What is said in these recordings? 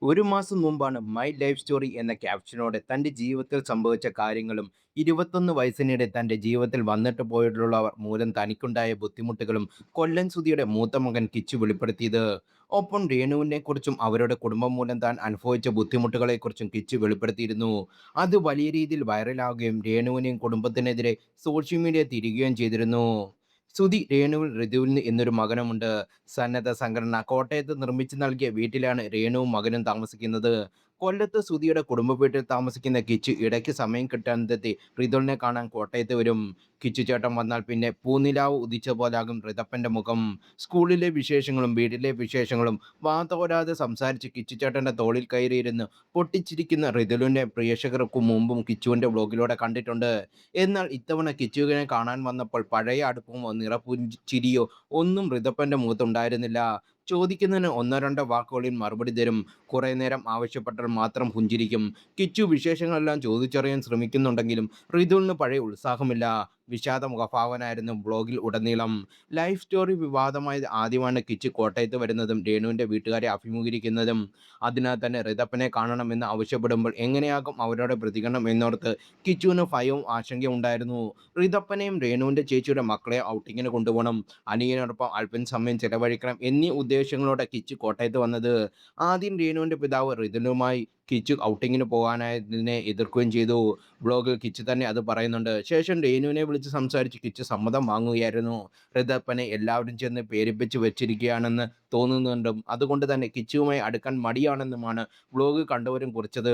ഒരു മാസം മുമ്പാണ് മൈ ലൈഫ് സ്റ്റോറി എന്ന ക്യാപ്ഷനോടെ തൻ്റെ ജീവിതത്തിൽ സംഭവിച്ച കാര്യങ്ങളും 21 വയസ്സിനിടെ തൻ്റെ ജീവിതത്തിൽ വന്നിട്ട് പോയിട്ടുള്ളവർ മൂലം തനിക്കുണ്ടായ ബുദ്ധിമുട്ടുകളും കൊല്ലൻ സുധിയുടെ മൂത്ത മകൻ കിച്ചു വെളിപ്പെടുത്തിയത്. ഒപ്പം രേണുവിനെ കുറിച്ചും അവരുടെ കുടുംബം മൂലം താൻ അനുഭവിച്ച ബുദ്ധിമുട്ടുകളെക്കുറിച്ചും കിച്ചു വെളിപ്പെടുത്തിയിരുന്നു. അത് വലിയ രീതിയിൽ വൈറലാവുകയും രേണുവിനെയും കുടുംബത്തിനെതിരെ സോഷ്യൽ മീഡിയ തിരികുകയും ചെയ്തിരുന്നു. സുധി രേണുവിൽ ഋതുവിന് എന്നൊരു മകനുമുണ്ട്. സന്നദ്ധ സംഘടന കോട്ടയത്ത് നിർമ്മിച്ചു നൽകിയ വീട്ടിലാണ് രേണുവും മകനും താമസിക്കുന്നത്. കൊല്ലത്ത് സുധിയുടെ കുടുംബ വീട്ടിൽ താമസിക്കുന്ന കിച്ചു ഇടയ്ക്ക് സമയം കിട്ടാനെത്തി ഋതുവിനെ കാണാൻ കോട്ടയത്ത് വരും. കിച്ചു ചേട്ടൻ വന്നാൽ പിന്നെ പൂനിലാവ് ഉദിച്ച പോലാകും ഋതപ്പൻ്റെ മുഖം. സ്കൂളിലെ വിശേഷങ്ങളും വീട്ടിലെ വിശേഷങ്ങളും വാതോരാതെ സംസാരിച്ച് കിച്ചു ചേട്ടൻ്റെ തോളിൽ കയറിയിരുന്ന് പൊട്ടിച്ചിരിക്കുന്ന ഋതുവിനെ പ്രേക്ഷകർക്ക് മുമ്പും കിച്ചുവിൻ്റെ വ്ലോഗിലൂടെ കണ്ടിട്ടുണ്ട്. എന്നാൽ ഇത്തവണ കിച്ചുവിനെ കാണാൻ വന്നപ്പോൾ പഴയ അടുപ്പമോ നിറപുഞ്ചിരിയോ ഒന്നും ഋതപ്പൻ്റെ മുഖത്തുണ്ടായിരുന്നില്ല. ചോദിക്കുന്നതിന് ഒന്നോ രണ്ടോ വാക്കുകളിൽ മറുപടി തരും. കുറേ നേരം ആവശ്യപ്പെട്ടാൽ മാത്രം പുഞ്ചിരിക്കും. കിച്ചു വിശേഷങ്ങളെല്ലാം ചോദിച്ചറിയാൻ ശ്രമിക്കുന്നുണ്ടെങ്കിലും ഋതുവിന് പഴയ ഉത്സാഹമില്ല. വിഷാദ മുഖഭാവനായിരുന്നു ബ്ലോഗിൽ ഉടനീളം. ലൈഫ് സ്റ്റോറി വിവാദമായത് ആദ്യമാണ് കിച്ചു കോട്ടയത്ത് വരുന്നതും രേണുവിൻ്റെ വീട്ടുകാരെ അഭിമുഖീകരിക്കുന്നതും. അതിനാൽ തന്നെ ഋതപ്പനെ കാണണമെന്ന് ആവശ്യപ്പെടുമ്പോൾ എങ്ങനെയാകും അവരുടെ പ്രതികരണം എന്നോർത്ത് കിച്ചുവിന് ഭയവും ആശങ്കയും ഉണ്ടായിരുന്നു. ഋതപ്പനെയും രേണുവിൻ്റെ ചേച്ചിയുടെ മക്കളെ ഔട്ടിങ്ങിന് കൊണ്ടുപോകണം, അനിയനോടൊപ്പം അല്പം സമയം ചെലവഴിക്കണം എന്നീ ഉദ്ദേശങ്ങളോടെ കിച്ചു കോട്ടയത്ത് വന്നത്. ആദ്യം രേണുവിൻ്റെ പിതാവ് ഋതുനുമായി കിച്ചു ഔട്ടിങ്ങിന് പോകാനായതിനെ എതിർക്കുകയും ചെയ്തു. ബ്ലോഗിൽ കിച്ചു തന്നെ അത് പറയുന്നുണ്ട്. ശേഷം രേണുവിനെ വിളിച്ച് സംസാരിച്ച് കിച്ചു സമ്മതം വാങ്ങുകയായിരുന്നു. ഋതപ്പനെ എല്ലാവരും ചെന്ന് പേരിപ്പിച്ച് വെച്ചിരിക്കുകയാണെന്ന് തോന്നുന്നുണ്ടും അതുകൊണ്ട് തന്നെ കിച്ചുവുമായി അടുക്കാൻ മടിയാണെന്നുമാണ് വ്ലോഗ് കണ്ടവരും കുറിച്ചത്.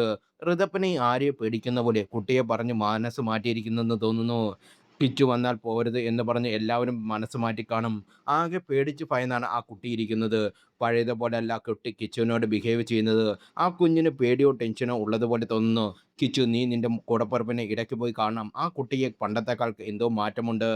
ഋതപ്പനെ ആരെയോ പേടിക്കുന്ന പോലെ കുട്ടിയെ പറഞ്ഞ് മനസ്സ് മാറ്റിയിരിക്കുന്നെന്ന് തോന്നുന്നു. കിച്ചു വന്നാൽ പോരുത് എന്ന് പറഞ്ഞ് എല്ലാവരും മനസ്സ് മാറ്റിക്കാണും. ആകെ പേടിച്ച് ഭയന്നാണ് ആ കുട്ടി ഇരിക്കുന്നത്. പഴയതുപോലെയല്ല കുട്ടി കിച്ചുവിനോട് ബിഹേവ് ചെയ്യുന്നത്. ആ കുഞ്ഞിന് പേടിയോ ടെൻഷനോ ഉള്ളതുപോലെ തോന്നുന്നു. കിച്ചു, നീ നിന്റെ കൂടപ്പിറപ്പിനെ ഇടയ്ക്ക് പോയി കാണണം. ആ കുട്ടിയെ പണ്ടത്തെക്കാൾ എന്തോ മാറ്റമുണ്ട്.